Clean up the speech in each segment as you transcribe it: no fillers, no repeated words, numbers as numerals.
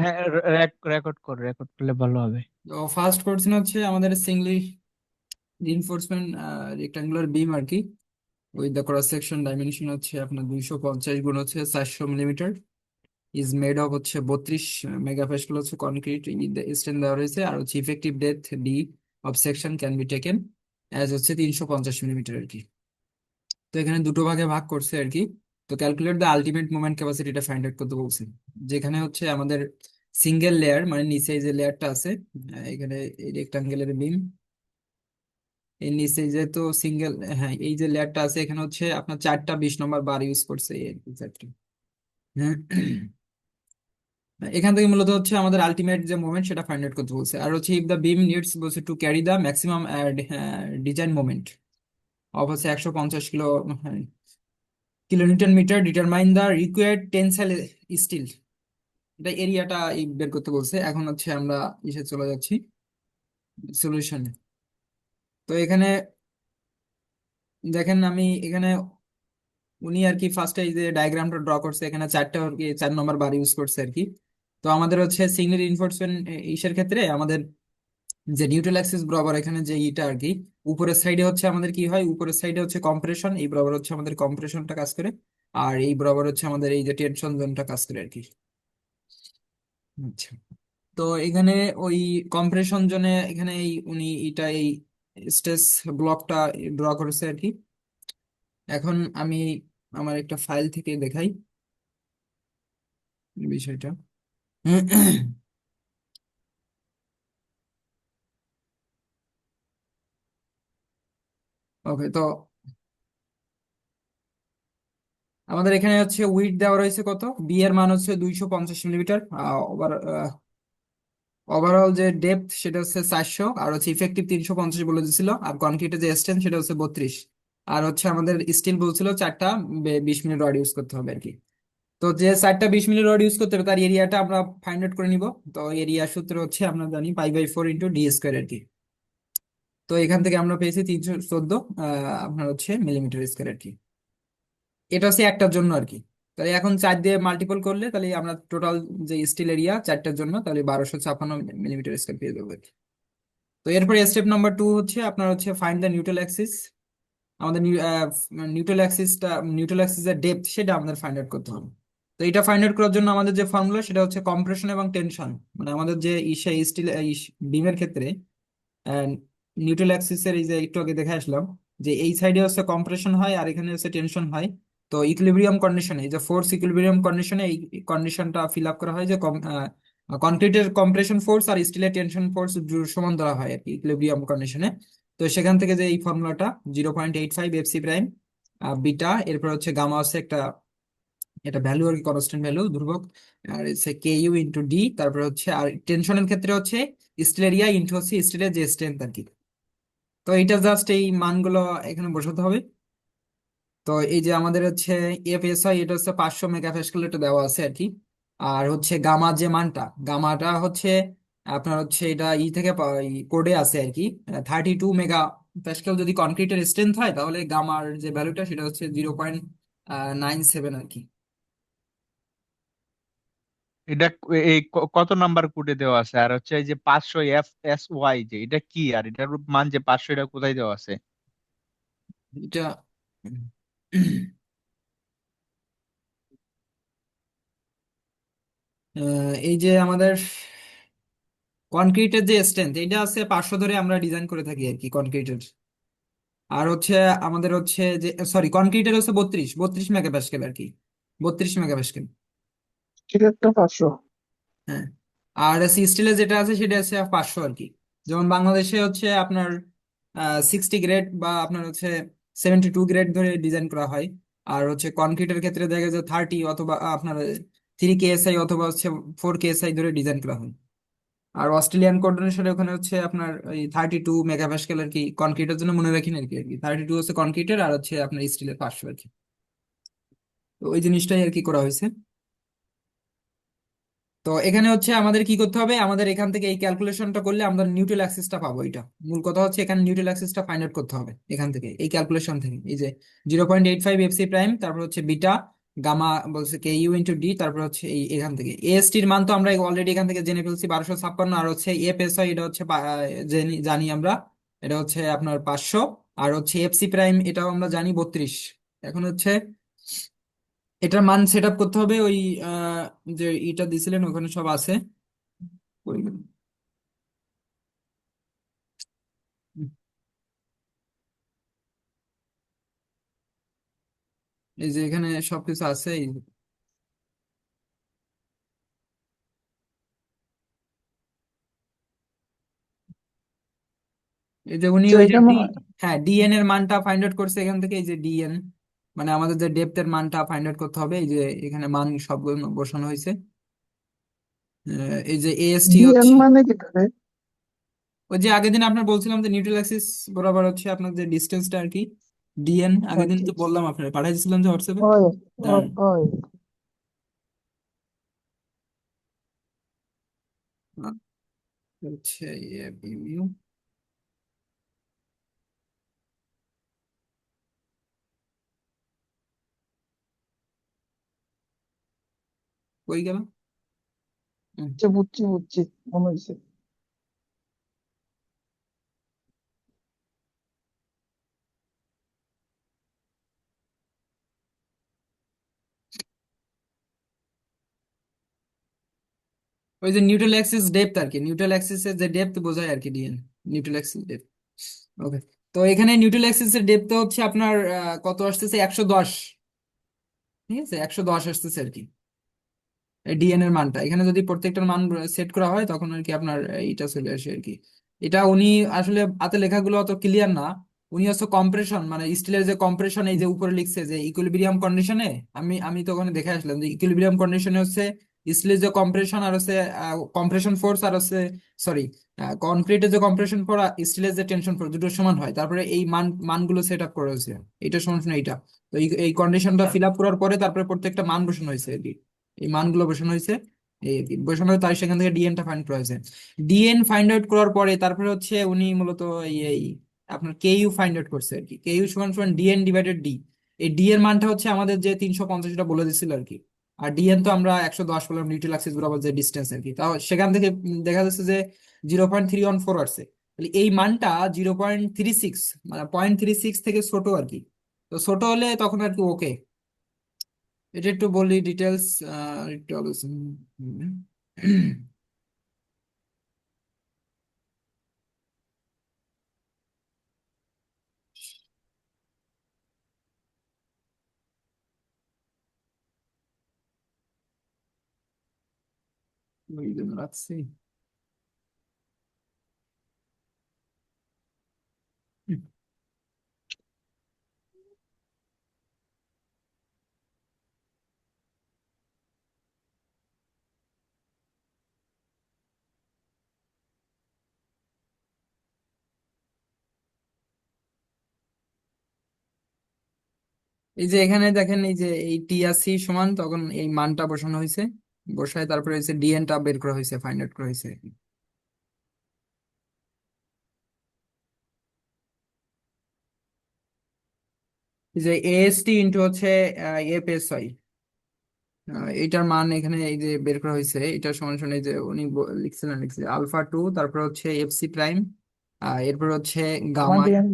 হ্যাঁ, রেকর্ড করলে ভালো হবে। তো ফার্স্ট কোশ্চেন হচ্ছে আমাদের সিঙ্গলি রিইনফোর্সমেন্ট রেক্টাঙ্গুলার বিম আর কি, with the cross section dimension হচ্ছে আপনার 250 গুণ হচ্ছে 400 মিলিমিটার, ইজ মেড অফ হচ্ছে 32 মেগাপ্যাসকেল হচ্ছে কনক্রিট স্ট্যান্ড দেওয়া রয়েছে, আর হচ্ছে effective depth D of section can be taken as হচ্ছে 350 মিলিমিটার আর কি। তো এখানে দুটো ভাগে ভাগ করছে আর কি। তো ক্যালকুলেট দ্য আলটিমেট মোমেন্ট ক্যাপাসিটিটা ফাইন্ড আউট করতে বলছে, যেখানে হচ্ছে আমাদের সিঙ্গেল লেয়ার মানে নিচে এই যে লেয়ারটা আছে, এখানে এই রেক্টাঙ্গেলের বিম, এর নিচে যেহেতু সিঙ্গেল, হ্যাঁ এই যে লেয়ারটা আছে এখানে হচ্ছে আপনার 4টা 20 নম্বর বার ইউজ করছে এক্স্যাক্টলি। এখান থেকে মূলত হচ্ছে আমাদের আলটিমেট যে মোমেন্ট সেটা ফাইন্ড আউট করতে বলছে, আর হচ্ছে ইফ দ্য বিম নিডস বলছে to carry the maximum design moment of হচ্ছে 150 kilonewton metre, determine the required tensile steel, এটা এরিয়াটা বের করতে বলছে। এখন হচ্ছে আমরা ইসে চলে যাচ্ছি সলিউশনে। তো এখানে দেখেন আমি এখানে উনি আর কি ফার্স্টে এই যে ডায়াগ্রামটা ড্র করছে, এখানে 4টা আর কি 4 নম্বর বার ইউজ করছে আর কি। তো আমাদের হচ্ছে সিঙ্গেল রিইনফোর্সমেন্ট ইসের ক্ষেত্রে আমাদের যে নিউট্রাল অ্যাক্সিস বরাবর এখানে যে ইটা আর কি, উপরের সাইডে হচ্ছে আমাদের কি হয়, উপরের সাইডে হচ্ছে কম্প্রেশন, এই বরাবর হচ্ছে আমাদের কম্প্রেশনটা কাজ করে, আর এই বরাবর হচ্ছে আমাদের এই যে টেনশন জোনটা কাজ করে আর কি। আচ্ছা, তো এখানে ওই কম্প্রেশন জোনে এখানে এই উনি এটা এই স্ট্রেস ব্লকটা ড্র করেছে আর কি। এখন আমি আমার একটা ফাইল থেকে দেখাই বিষয়টা। ওকে, তো আমাদের এখানে হচ্ছে উইডথ দেওয়া রয়েছে কত, বি এর মান হচ্ছে 250 মিলিমিটার, ওভারঅল যে ডেপথ সেটা হচ্ছে 400, আর হচ্ছে ইফেক্টিভ 350 বলে দিছিল, আর কনক্রিটের যে স্ট্রেন্থ সেটা হচ্ছে 32, আর হচ্ছে আমাদের স্টিল বলছিল 4টা 20 মিলি রড ইউজ করতে হবে আর কি। তো যে 4টা 20 মিলি রড ইউজ করতে হবে তার এরিয়াটা আমরা ফাইন্ড আউট করে নিব। তো এরিয়া সূত্র হচ্ছে আমরা জানি পাই/4 ইন্টু ডি স্কোয়ার আর কি। তো এখান থেকে আমরা পেয়েছি 314 আপনার হচ্ছে মিলিমিটার স্কোয়ার আর কি। এটা হচ্ছে একটার জন্য আর কি। তাহলে এখন 4 দিয়ে মাল্টিপল করলে তাহলে আমরা টোটাল যে স্টিল এরিয়া 4টার জন্য তাহলে 1256 মিলিমিটার স্কোয়ার পেয়ে যাবো আর কি। তো এরপরে স্টেপ নাম্বার 2 হচ্ছে আপনার হচ্ছে ফাইন্ড দ্য নিউট্রাল অ্যাক্সিস। আমাদের নিউট্রাল অ্যাক্সিসটা, নিউট্রাল অ্যাক্সিসের ডেপথ সেটা আমাদের ফাইন্ড আউট করতে হবে। তো এটা ফাইন্ড আউট করার জন্য আমাদের যে ফর্মুলা সেটা হচ্ছে কম্প্রেশন এবং টেনশন, মানে আমাদের যে স্টিল বিমের ক্ষেত্রে নিউট্রাল অ্যাক্সিসের এই যে একটু আগে দেখে আসলাম যে এই সাইডে হচ্ছে কম্প্রেশন হয় আর এখানে হচ্ছে টেনশন হয়। তো ইকুইলিব্রিয়াম কন্ডিশনে এই যে ফোর্স ইকুইলিব্রিয়াম কন্ডিশনে এই কন্ডিশনটা ফিল আপ করা হয় যে কনক্রিটের কম্প্রেশন ফোর্স আর স্টিলের টেনশন ফোর্স সমান ধরা হয় আর কি ইকুইলিব্রিয়াম কন্ডিশনে। তো সেখান থেকে যে এই ফর্মুলাটা 0.85 এফসি প্রাইম বিটা, এরপর হচ্ছে গামা হচ্ছে একটা, এটা ভ্যালু আর কি কনস্ট্যান্ট ভ্যালু ধ্রুবক, আর হচ্ছে কে ইউ ইন্টু ডি, তারপর হচ্ছে আর টেনশনের ক্ষেত্রে হচ্ছে স্টিল এরিয়া ইন্টু হচ্ছে স্টিলের যে স্ট্রেংথ আর কি। তো এইটা জাস্ট এই মানগুলো এখানে বসাতে হবে। তো এই যে আমাদের হচ্ছে এফএসআই এটা হচ্ছে 500 মেগাপ্যাসকেল এটা দেওয়া আছে আর কি। আর হচ্ছে গামা যে মানটা, গামাটা হচ্ছে আপনার হচ্ছে এটা থেকে কোডে আছে আর কি, 32 মেগা প্যাসকেল যদি কনক্রিটের স্ট্রেংথ হয় তাহলে গামার যে ভ্যালুটা সেটা হচ্ছে 0.97 আর কি। এটা এই কত নাম্বার কোডে দেওয়া আছে? আর হচ্ছে এই যে 500 FSY, যে এটা কি আর এটার মান যে 500, এটা কোথায় দেওয়া আছে? এটা এই যে আমাদের কনক্রিটের যে স্ট্রেংথ এটা আছে 500 ধরে আমরা ডিজাইন করে থাকি আর কি কনক্রিটের। আর হচ্ছে আমাদের হচ্ছে যে সরি কনক্রিটের হচ্ছে 32 মেগাপ্যাসকেল আর কি, 32 মেগাপ্যাসকেল। এটা একটা 500। হ্যাঁ, আর স্টিলের যেটা আছে সেটা আছে 500 আর কি। যেমন বাংলাদেশে হচ্ছে আপনার 60 গ্রেড বা আপনার হচ্ছে 72 গ্রেড ধরে ডিজাইন করা হয়। আর হচ্ছে কনক্রিটের ক্ষেত্রে দেখা যায় 30 অথবা আপনার 3 কেএসআই অথবা হচ্ছে 4 কেএসআই ধরে ডিজাইন করা হয়। আর অস্ট্রেলিয়ান কোঅর্ডিনেশনে ওখানে হচ্ছে আপনার এই 32 মেগাপ্যাসকেল আর কি, কনক্রিটের জন্য মনে রাখেন আর কি, 32 হচ্ছে কনক্রিটের আর হচ্ছে আপনার স্টিলের 500 আর কি। তো ওই জিনিসটাই আর কি করা হয়েছে। তো এখানে হচ্ছে আমাদের কি করতে হবে, আমাদের এখান থেকে এই ক্যালকুলেশনটা করলে আমরা নিউট্রাল অ্যাক্সিসটা পাবো। এটা মূল কথা হচ্ছে এখানে নিউট্রাল অ্যাক্সিসটা ফাইন্ড আউট করতে হবে এখান থেকে এই ক্যালকুলেশন থেকে, এই যে 0.85 এফসি প্রাইম, তারপর হচ্ছে বিটা গামা বলছে কে ইউ ইন্টু ডি, তারপর হচ্ছে এই এখান থেকে এএসটির মান তো আমরা অলরেডি এখান থেকে জেনে ফেলছি 1256, আর হচ্ছে এফ এস আই এটা হচ্ছে জানি আমরা, এটা হচ্ছে আপনার 500, আর হচ্ছে এফসি প্রাইম এটাও আমরা জানি 32। এখন হচ্ছে এটার মান সেট আপ করতে হবে ওই আহ, যে এটা দিছিলেন ওখানে সব আছে। ওই এই যে এখানে সবকিছু আছে এই যে উনি আচ্ছা ওই যে এখানে ডি, হ্যাঁ ডিএন এর মানটা ফাইন্ড আউট করছে এখান থেকে, এই যে ডিএন মানে আমাদের যে ডেপথ এর মানটা ফাইন্ড আউট করতে হবে, এই যে এখানে মান সবগুলো বসানো হয়েছে। এই যে এএসটি ডিএন হচ্ছে মানে কি তাহলে? ওই যে আগের দিন আপনার বলছিলাম যে নিউট্রাল অ্যাক্সিস বরাবর হচ্ছে আপনার যে ডিস্টেন্সটা আর কি, ডিএন আগের দিন আচ্ছা তো আচ্ছা। বললাম আপনার পাঠাইছিলাম যে হোয়াটসঅ্যাপে। ওই দাঁড়ান, ওই হচ্ছে ইউ কই গেল? হুম। আচ্ছা, বুঝছি বুঝছি, মনে হয়েছে। ওই যে নিউট্রাল অ্যাক্সিস ডেপথ আর কি, নিউট্রাল অ্যাক্সিস এর যে ডেপথ বোঝায় আর কি ডিএন, নিউট্রাল অ্যাক্সিস ডেপথ। ওকে, তো এখানে নিউট্রাল অ্যাক্সিস এর ডেপথ হচ্ছে আপনার কত আসতেছে 110, ঠিক আছে 110 আসতেছে আর কি ডিএন এর মানটা। এখানে যদি প্রত্যেকটার মান সেট করা হয় তখন আর কি আপনার এইটা চলে আসে আর কি। এটা উনি আসলে হাতে লেখাগুলো অত ক্লিয়ার না, উনি হচ্ছে কম্প্রেশন মানে স্টিলের যে কম্প্রেশন এই যে উপরে লিখছে যে ইকুইলিব্রিয়াম কন্ডিশনে, আমি তো ওখানে দেখে আসলাম যে ইকুইলিব্রিয়াম কন্ডিশনে হচ্ছে স্টিলের যে কম্প্রেশন আর হচ্ছে কম্প্রেশন ফোর্স আর হচ্ছে সরি কনক্রিটের যে কম্প্রেশন ফোর্স আর স্টিলের যে টেনশন ফোর্স দুটো সমান হয়, তারপরে এই মানগুলো সেট আপ করা হয়েছে, এটা সমান সমান এইটা। তো এই কন্ডিশনটা ফিল আপ করার পরে তারপরে প্রত্যেকটা মান বসানো হয়েছে আর কি, এই মানগুলো বসানো হয়েছে, এই আর কি বসানো হয়েছে, তাই সেখান থেকে ডিএনটা ফাইন্ড করা হয়েছে। ডিএন ফাইন্ড আউট করার পরে তারপরে হচ্ছে উনি মূলত এই আপনার কে ইউ ফাইন্ড আউট করছে আর কি, কে ইউ সমান সমান ডিএন ডিভাইডেড ডি। এই ডি এর মানটা হচ্ছে আমাদের যে 350টা বলে দিছিল আর কি, আর ডিএন তো আমরা 110 বললাম নিউট্রাল অ্যাক্সিস বরাবর যে ডিস্টেন্স আর কি, তাও সেখান থেকে দেখা যাচ্ছে যে 0.314 আসছে। তাহলে এই মানটা 0.36 মানে 0.36 থেকে ছোট আর কি, তো ছোট হলে তখন আর কি ওকে। এটা একটু বলি ডিটেলস, একটু আলোচনা ওই জন্য রাখছি। এই যে এখানে দেখেন এই যে এই টিআরসি সমান তখন এই মানটা বসানো হয়েছে, বসায় তারপরে হচ্ছে ডিএনটা বের করা হয়েছে, ফাইন্ড আউট করা হয়েছে। এই যে এএসটি ইন্টু হচ্ছে এফএসআই, এটার মান এখানে এই যে বের করা হয়েছে, এটা সমান সমান এই যে উনি লিখছে আলফা 2, তারপর হচ্ছে এফসি প্রাইম, এরপর হচ্ছে আমার gamma, DN.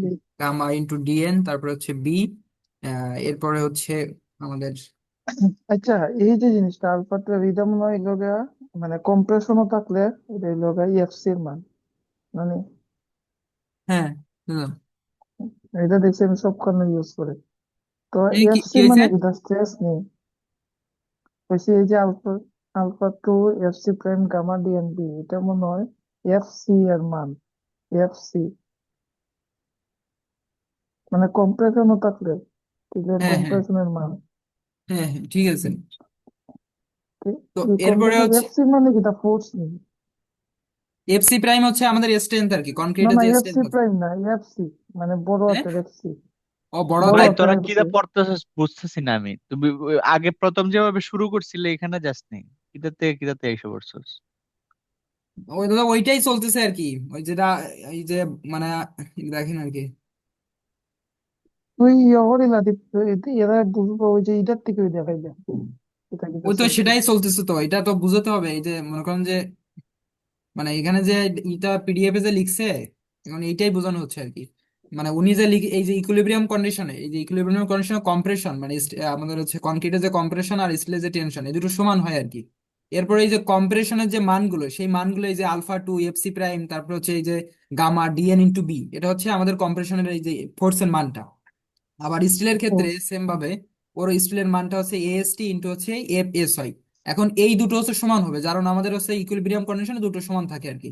Gamma into DN, তারপর হচ্ছে বি, এরপরে হচ্ছে আমাদের আচ্ছা, এই যে জিনিসটা আলফাটা রিদম নয় লগা, মানে কম্প্রেশনও থাকলে এটা লগা ইএফসি এর মান, মানে হ্যাঁ বুঝলাম। এটা দেখছি আমি সব কারণে ইউজ করে। তো এই কি কি ইএফসি হয়েছে? মানে কি, স্ট্রেস নেই হয়েছে এই যে alpha, alpha two FC prime gamma DNP, এটা মনে হয় এফসি এর মান। এফসি মানে কম্প্রেশনও থাকলে হ্যাঁ হ্যাঁ কম্প্রেশনের মান। হ্যাঁ হ্যাঁ ঠিক আছে। তো এই এরপরে কম্প্রেশন হচ্ছে এফসি মানে কি, ফোর্স নেই? এফসি প্রাইম হচ্ছে আমাদের স্ট্রেংথ আর কি, না কনক্রিটের না, যে স্ট্রেংথ এফসি আছে। প্রাইম না, এফসি মানে বড় হ্যাঁ হাতের এফসি। ও বড় বড় হাতের। ভাই হাতের তোরা কি এফসি। যা পড়তেছিস বুঝতেছি না আমি, তুমি ওই আগে প্রথম যেভাবে শুরু করছিলে এখানে যাস নি, কিতাতে এসে পড়ছস? ওই দাদা ওইটাই চলতেছে আর কি, ওই যেটা এই যে মানে দেখেন আর কি, ওই ইয়ে না এরা বুঝবো ওই যে এটার থেকে ওই দেখাই যায় এটা কিন্তু ওই তো সেটাই চলতেছে। চলতেছে, তো এটা তো বুঝতে হবে। এই যে মনে করেন যে মানে এখানে যে এটা পিডিএফ এ যে লিখছে, মানে এইটাই বোঝানো হচ্ছে আর কি। মানে উনি যে এই যে ইকুইলিব্রিয়াম কন্ডিশনে, এই যে ইকুইলিব্রিয়াম কন্ডিশনে কম্প্রেশন মানে আমাদের হচ্ছে কনক্রিটের যে কম্প্রেশন আর স্টিলের যে টেনশন, এই দুটো সমান হয় আর কি। এরপরে এই যে কম্প্রেশনের যে মানগুলো, সেই মানগুলো এই যে আলফা টু এফসি প্রাইম, তারপর হচ্ছে এই যে গামা ডিএন ইন্টু বি, এটা হচ্ছে আমাদের কম্প্রেশনের এই যে ফোর্সের মানটা। আবার স্টিলের ও, ক্ষেত্রে সেম ভাবে ওর স্টিলের মানটা হচ্ছে এএসটি ইন্টু হচ্ছে এফ এস হয়। এখন এই দুটো হচ্ছে সমান হবে, কারণ আমাদের হচ্ছে ইকুইলিব্রিয়াম কন্ডিশনে দুটো সমান থাকে আর কি।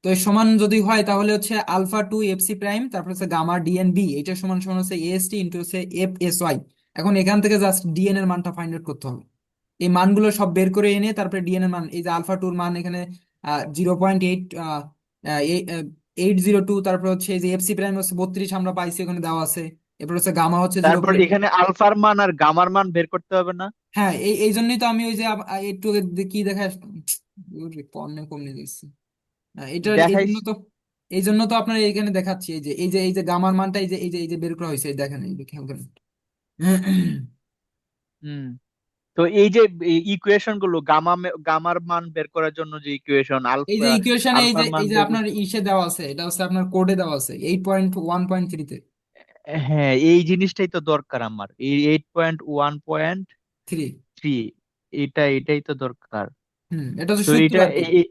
তো এই সমান যদি হয় তাহলে হচ্ছে alpha two F C prime, তারপর হচ্ছে গামা ডিএন বি, এটা সমান সমান হচ্ছে এএসটি ইন্টু হচ্ছে এফ এস ওয়াই। এখন এখান থেকে জাস্ট ডিএন এর মানটা ফাইন্ড আউট করতে হবে। এই মানগুলো সব বের করে এনে তারপরে ডিএন এর মান, এই যে আলফা টুর মান এখানে 0.8 802, তারপর হচ্ছে এই যে এফসি প্রাইম হচ্ছে 32 আমরা পাইছি ওখানে দেওয়া আছে। এরপর হচ্ছে গামা হচ্ছে জিরো তারপর পয়েন্ট এখানে আলফার মান আর গামার মান বের করতে হবে না? হ্যাঁ, এই এই জন্যই তো আমি ওই যে একটু আগে কি দেখা পণ্যে কমে দিচ্ছি। এটার এই জন্য দেখাইছি। তো, এই জন্য তো আপনার এখানে দেখাচ্ছি এই যে এই যে গামার মানটা এই যে বের করা হয়েছে, এই দেখেন এই যে খেয়াল করেন। হুম। তো এই যে ইকুয়েশন গুলো গামার মান বের করার জন্য যে ইকুয়েশন, এই যে ইকুয়েশনে এই যে আলফার মান এই যে বের আপনার ইসে দেওয়া আছে, এটা হচ্ছে আপনার কোডে দেওয়া আছে 8.1.3 তে। হ্যাঁ, এই জিনিসটাই তো দরকার আমার, এই 8.1.3। 3। এটাই তো দরকার। এটা হচ্ছে তো সূত্র এটা আর কি।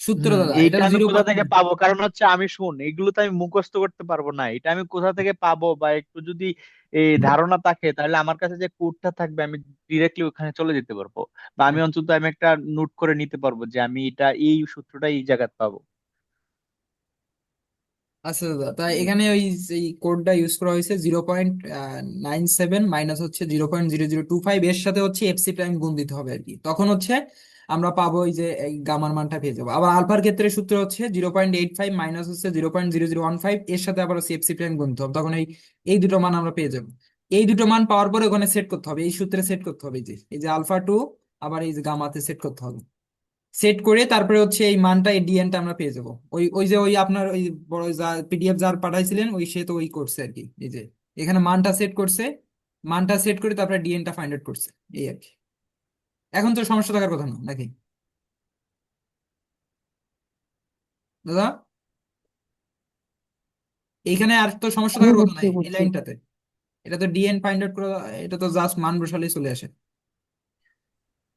সূত্র দাদা, এটা এইটা আমি জিরো। কোথা থেকে পাবো? কারণ হচ্ছে আমি শুন, এগুলো তো আমি মুখস্থ করতে পারবো না, এটা আমি কোথা থেকে পাবো? বা একটু যদি এই ধারণা থাকে তাহলে আমার কাছে যে কোডটা থাকবে আমি ডিরেক্টলি ওখানে চলে যেতে পারবো। বা আমি অন্তত আমি একটা নোট করে নিতে পারবো যে আমি এটা এই সূত্রটা এই জায়গায় পাবো। আচ্ছা দাদা, তাই এখানে ওই এই কোডটা ইউজ করা হয়েছে 0.97 মাইনাস হচ্ছে 0.0025, এর সাথে হচ্ছে এফসি প্রাইম গুণ দিতে হবে আর কি। তখন হচ্ছে আমরা পাবো এই যে এই গামার মানটা পেয়ে যাবো। আবার আলফার ক্ষেত্রে সূত্র হচ্ছে 0.85 মাইনাস হচ্ছে 0.0015, এর সাথে আবার হচ্ছে এফসি প্রাইম গুণ দিতে হবে, তখন এই এই দুটো মান আমরা পেয়ে যাবো। এই দুটো মান পাওয়ার পরে ওখানে সেট করতে হবে, এই সূত্রে সেট করতে হবে, এই যে আলফা টু আবার এই যে গামাতে সেট করতে হবে। সেট করে তারপরে হচ্ছে এই মানটা এই ডিএনটা আমরা পেয়ে যাবো। ওই ওই যে ওই আপনার ওই বড় যা পিডিএফ যার পাঠাইছিলেন ওই সে তো ওই করছে আর কি। এই যে এখানে মানটা সেট করছে, মানটা সেট করে তারপরে ডিএনটা ফাইন্ড আউট করছে, এই আর কি। এখন তো সমস্যা থাকার কথা না নাকি দাদা? এইখানে আর তো সমস্যা থাকার কথা বুঝছি নাই এই বুঝছি। লাইনটাতে। এটা তো ডিএন ফাইন্ড আউট করা, এটা তো জাস্ট মান বসালেই চলে আসে।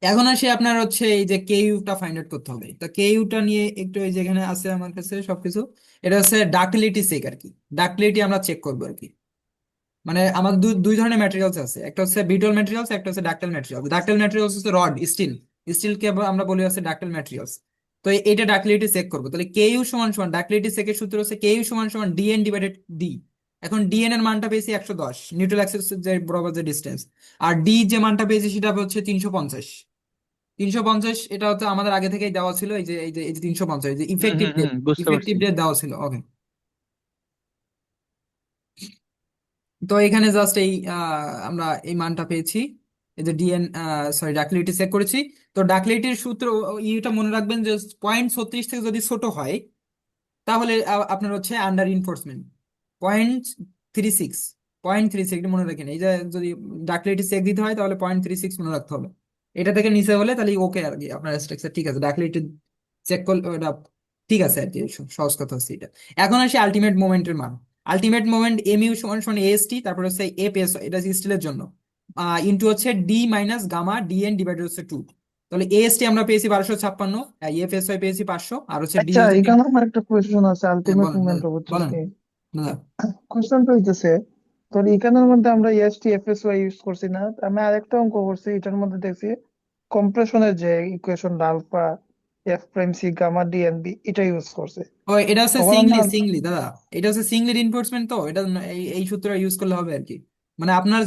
এখন আসে আপনার হচ্ছে এই যে কে ইউটা ফাইন্ড আউট করতে হবে। তো কে ইউটা নিয়ে একটু এই যেখানে আছে আমার কাছে সবকিছু, এটা হচ্ছে ডাক্টিলিটি চেক আর কি। ডাক্টিলিটি আমরা চেক করবো আর কি। মানে আমাদের দুই দুই ধরনের ম্যাটেরিয়ালস আছে, একটা হচ্ছে বিটল ম্যাটেরিয়ালস, একটা হচ্ছে ডাক্টাইল ম্যাটেরিয়ালস। ডাক্টাইল ম্যাটেরিয়ালস হচ্ছে রড স্টিল, স্টিলকে আমরা বলি হচ্ছে ডাক্টাইল ম্যাটেরিয়ালস। তো এইটা ডাক্টিলিটি চেক করবো, তাহলে কে ইউ সমান সমান ডাক্টিলিটি চেকের সূত্র হচ্ছে কে ইউ সমান সমান ডিএন ডিভাইডেড ডি। এখন ডিএন এর মানটা পেয়েছি 110 নিউট্রাল অ্যাক্সিস যে বরাবর যে ডিস্টেন্স, আর ডি যে মানটা পেয়েছি সেটা হচ্ছে 350। 350 এটা হচ্ছে আমাদের আগে থেকেই দেওয়া ছিল, এই যে 350, এই যে ইফেক্টিভ ডেপথ, বুঝতে ইফেক্টিভ পারছি। ডেপথ দেওয়া ছিল। ওকে, তো এখানে জাস্ট এই আমরা এই মানটা পেয়েছি, এই যে ডিএন সরি ডাকলিটি চেক করেছি। তো ডাকলিটির সূত্র ইটা মনে রাখবেন যে 0.36 থেকে যদি ছোট হয় তাহলে আপনার হচ্ছে আন্ডার ইনফোর্সমেন্ট। 0.36, 0.36 মনে রাখেন। এই যে যদি ডাকলিটি চেক দিতে হয় তাহলে 0.36 মনে রাখতে হবে। এটা থেকে নিচে হলে তাহলে ওকে আর কি, আপনার স্ট্রাকচার ঠিক আছে। ডাকলিটি চেক করলে ওটা ঠিক আছে আর কি, সহজ কথা হচ্ছে এটা। এখন আসি আলটিমেট মোমেন্টের মান। আলটিমেট মোমেন্ট এম ইউ সমান সমান এএসটি, তারপর হচ্ছে এফ এস, এটা স্টিলের জন্য, ইন্টু হচ্ছে D minus gamma DN divided হচ্ছে 2। তাহলে এএসটি আমরা পেয়েছি 1256, এফ এস ওয়াই পেয়েছি 500, আর হচ্ছে ডি আচ্ছা, হচ্ছে এখানে আমার একটা কোয়েশ্চন আছে হ্যাঁ আলটিমেট বলেন মোমেন্ট দাদা, বলেন বুঝছি। দাদা। কোয়েশ্চনটা হইতেছে, তোর এখানের মধ্যে আমরা এসটি এফএসওয়াই ইউজ করছি না, আমি আরেকটা অঙ্ক করছি এটার মধ্যে দেখছি কম্প্রেশনের যে equation alpha F prime C gamma DNB এটা ইউজ করছে। ও এটা হচ্ছে তখন সিঙ্গলি, আমরা সিঙ্গলি দাদা। এটা হচ্ছে সিঙ্গলি রিইনফোর্সমেন্ট, তো এটা এই এই সূত্র ইউজ করলে হবে আর কি। মানে আপনার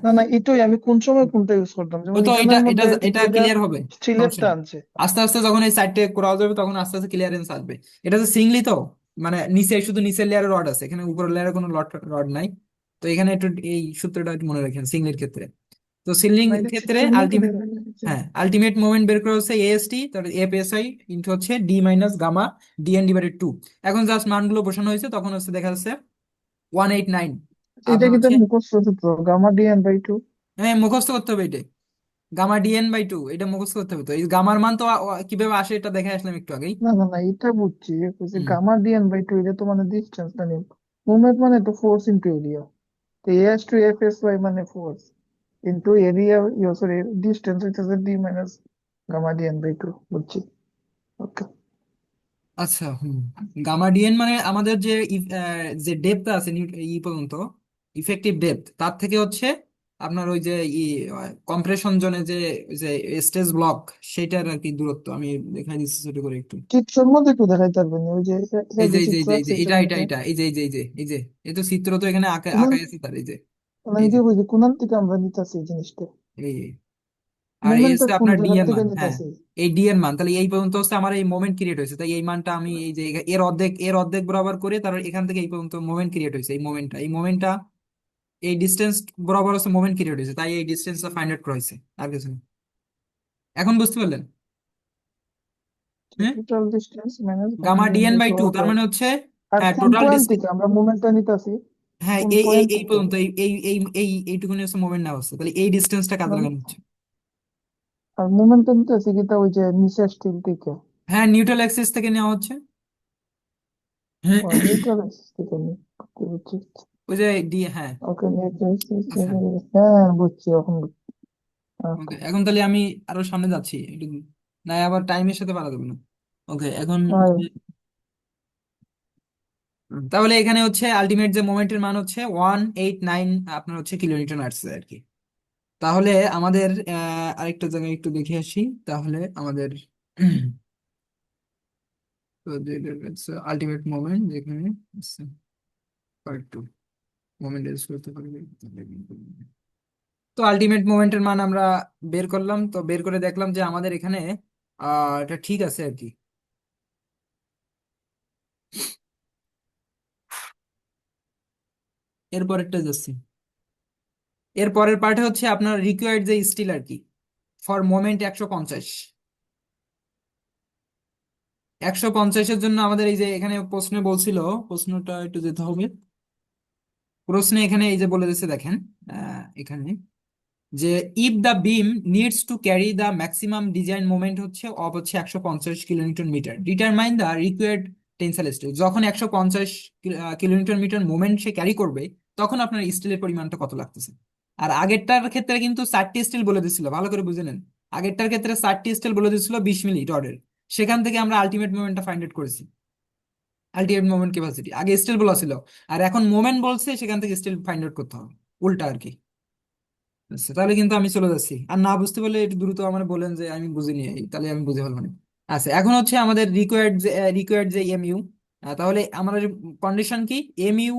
না না এটাই আমি কোন সময় কোনটা ইউজ করতাম, ওই যেমন তো এটা এখানের এটা মধ্যে এটা যেটা ক্লিয়ার হবে, সমস্যা স্টিলেরটা নেই। আনছে। আস্তে আস্তে যখন এই সাইডটা করা যাবে তখন আস্তে আস্তে ক্লিয়ারেন্স আসবে। এটা হচ্ছে সিঙ্গলি তো, মানে নিচে শুধু নিচের লেয়ারে রড আছে, এখানে উপরের লেয়ারে কোনো রড নাই। তো এখানে একটু এই সূত্রটা একটু মনে রাখেন সিঙ্গলির ক্ষেত্রে। তো সিঙ্গলিং না এটা ক্ষেত্রে সিঙ্গেল তো আলটিমেট, দেখা যাচ্ছে। হ্যাঁ আলটিমেট মোমেন্ট বের করা হচ্ছে এএসটি, তাহলে এফ এস আই ইন্টু হচ্ছে D minus gamma DN divided 2। এখন জাস্ট মানগুলো বসানো হয়েছে, তখন হচ্ছে দেখা যাচ্ছে 189। এটা আপনার কিন্তু হচ্ছে মুখস্থ সূত্র, গামা ডিএন বাই টু। হ্যাঁ মুখস্থ করতে হবে এটা, গামা ডিএন বাই টু, এটা মুখস্থ করতে হবে। তো এই গামার মান তো কিভাবে আসে এটা দেখে আসলাম একটু আগেই। না না না, এটা বুঝছি, বলছি হুম। গামা ডিএন বাই টু, এটা তো মানে ডিস্টেন্সটা নিন। মুভমেন্ট মানে তো ফোর্স ইন্টু এরিয়া। তো S to F S Y মানে force into area, sorry, distance হইতেছে D minus gamma D N by two, বুঝছি। ওকে। আচ্ছা হুম, গামা ডিএন মানে আমাদের যে যে ডেপথ আছে ই পর্যন্ত, ইফেক্টিভ ডেপথ, তার থেকে হচ্ছে আপনার ওই যে কম্প্রেশন জোনে যে ওই যে স্টেজ ব্লক, সেটার আর কি দূরত্ব। আমি দেখাই দিচ্ছি ছোট করে একটু। চিত্রের মধ্যে একটু দেখাইতে পারবেন, ওই যে এই যে যে এই যে এই চিত্র যে এই আছে যে এটা এটার এটা মধ্যে। এটা এই যে এই যে এই যে এই যে এই তো চিত্র তো এখানে আঁকা কোনান, আঁকা আছে তার, এই যে মানে এই আমি যে যে বলছি কোনান থেকে আমরা নিতেছি এই জিনিসটা, এই, আর এই মুভমেন্টটা হচ্ছে কোন আপনার ডি জায়গা এর থেকে মান। হ্যাঁ, নিতেছি। এই ডি এর মান, তাহলে এই পর্যন্ত হচ্ছে আমার এই মোমেন্ট ক্রিয়েট হয়েছে, তাই এই মানটা আমি এই যে এর অর্ধেক বরাবর করে তারপর এখান থেকে এই পর্যন্ত মোমেন্ট ক্রিয়েট হয়েছে। এই মোমেন্টটা এই ডিস্টেন্স বরাবর হচ্ছে মোমেন্ট ক্রিয়েট হয়েছে, তাই এই ডিস্টেন্সটা ফাইন্ড আউট করা হয়েছে, আর কিছু না। এখন বুঝতে পারলেন? হ্যাঁ, total distance minus gamma gamma DN DN by by two, two তার ওকে। মানে হচ্ছে, আর হ্যাঁ কোন টোটাল পয়েন্ট ডিস্টেন্স। থেকে আমরা মুভমেন্টটা নিতেছি, হ্যাঁ, কোন এই এই পয়েন্ট এই থেকে? পর্যন্ত এইটুকুনি হচ্ছে মোমেন্ট নেওয়া হচ্ছে, তাহলে এই ডিস্টেন্সটা কাজে লাগানো হচ্ছে। আর মোমেন্টটা নিতেছি কিটা ওই যে নিচের স্টিল থেকে, হ্যাঁ, নিউট্রাল অ্যাক্সিস থেকে নেওয়া হচ্ছে। হ্যাঁ, ও নিউট্রাল অ্যাক্সিস থেকে নিই। ওকে, বুঝছি। ওই যে ডি, হ্যাঁ। ওকে, নিউট্রাল অ্যাক্সিস আচ্ছা, থেকে, হ্যাঁ বুঝছি এখন, বুঝছি। ওকে, ওকে। এখন তাহলে আমি আরো সামনে যাচ্ছি একটু, না আবার টাইমের সাথে পারা যাবে না। ওকে, এখন আর তাহলে এখানে হচ্ছে আলটিমেট যে মোমেন্টের মান হচ্ছে 189 আপনার হচ্ছে কিলোনিউটন আসছে আর কি। তাহলে আমাদের আরেকটা জায়গায় একটু দেখে আসি। তাহলে আমাদের আলটিমেট মোমেন্ট যেখানে পার্ট টু মোমেন্ট ইউজ করতে পারবে। তো আলটিমেট মোমেন্টের মান আমরা বের করলাম, তো বের করে দেখলাম যে আমাদের এখানে এটা ঠিক আছে আর কি। এরপরেরটা যাচ্ছি, এর পরের পার্টে হচ্ছে আপনার রিকোয়ার্ড যে স্টিল আর কি, ফর মোমেন্ট 150। 150-এর জন্য আমাদের এই যে এখানে প্রশ্নে বলছিল, প্রশ্নটা একটু যেতে হবে। প্রশ্নে এখানে এই যে বলে দিচ্ছে দেখেন, এখানে যে if the beam needs to carry the maximum design moment হচ্ছে অফ হচ্ছে 150 kilonewton metre, determine the required tensile stress. যখন 150 কিলোনিউটন মিটার মোমেন্ট সে ক্যারি করবে, তখন আপনার স্টিলের পরিমাণটা কত লাগতেছে। আর আগেরটার ক্ষেত্রে কিন্তু 4টি স্টিল বলে দিচ্ছিল, ভালো করে বুঝে নেন। আগেরটার ক্ষেত্রে 4টি স্টিল বলে দিচ্ছিল 20 মিলি রডের, সেখান থেকে আমরা আলটিমেট মোমেন্টটা ফাইন্ড আউট করেছি। আলটিমেট মোমেন্ট ক্যাপাসিটি আগে স্টিল বলা ছিল, আর এখন মোমেন্ট বলছে, সেখান থেকে স্টিল ফাইন্ড আউট করতে হবে, উল্টা আর কি। আচ্ছা, তাহলে কিন্তু আমি চলে যাচ্ছি, আর না বুঝতে পারলে একটু দ্রুত আমার বলেন যে আমি বুঝিনি, তাহলে আমি বুঝে ফেলবো না। আচ্ছা, এখন হচ্ছে আমাদের রিকোয়ার্ড যে এমইউ। তাহলে আমাদের কন্ডিশন কি, এমইউ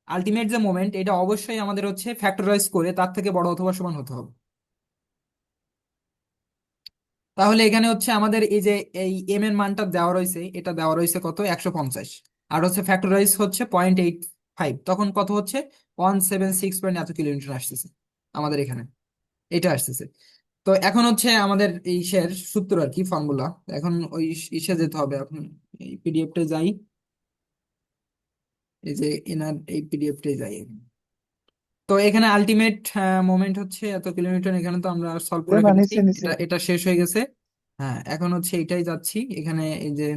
আলটিমেট যে মোমেন্ট, এটা অবশ্যই আমাদের হচ্ছে ফ্যাক্টরাইজ করে তার থেকে বড় অথবা সমান হতে হবে। তাহলে এখানে হচ্ছে আমাদের এই যে এই এম এর মানটা দেওয়া রয়েছে, এটা দেওয়া রয়েছে কত, 150, আর হচ্ছে ফ্যাক্টরাইজ হচ্ছে 0.85, তখন কত হচ্ছে 176 পয়েন্ট এত কিলোমিটার আসতেছে আমাদের এখানে, এটা আসতেছে। তো এখন হচ্ছে আমাদের এই শের সূত্র আর কি, ফর্মুলা। এখন ওই ইসে যেতে হবে, আপনি এই পিডিএফটা যাই, এই যে এনার এই পিডিএফটাই যাই। তো এখানে আলটিমেট মোমেন্ট হচ্ছে এত কিলোমিটার, এখানে তো আমরা সলভ করে না, ফেলেছি, নিচে নিচে। এটা এটা শেষ হয়ে গেছে। হ্যাঁ, এখন হচ্ছে এটাই যাচ্ছি এখানে, এই যে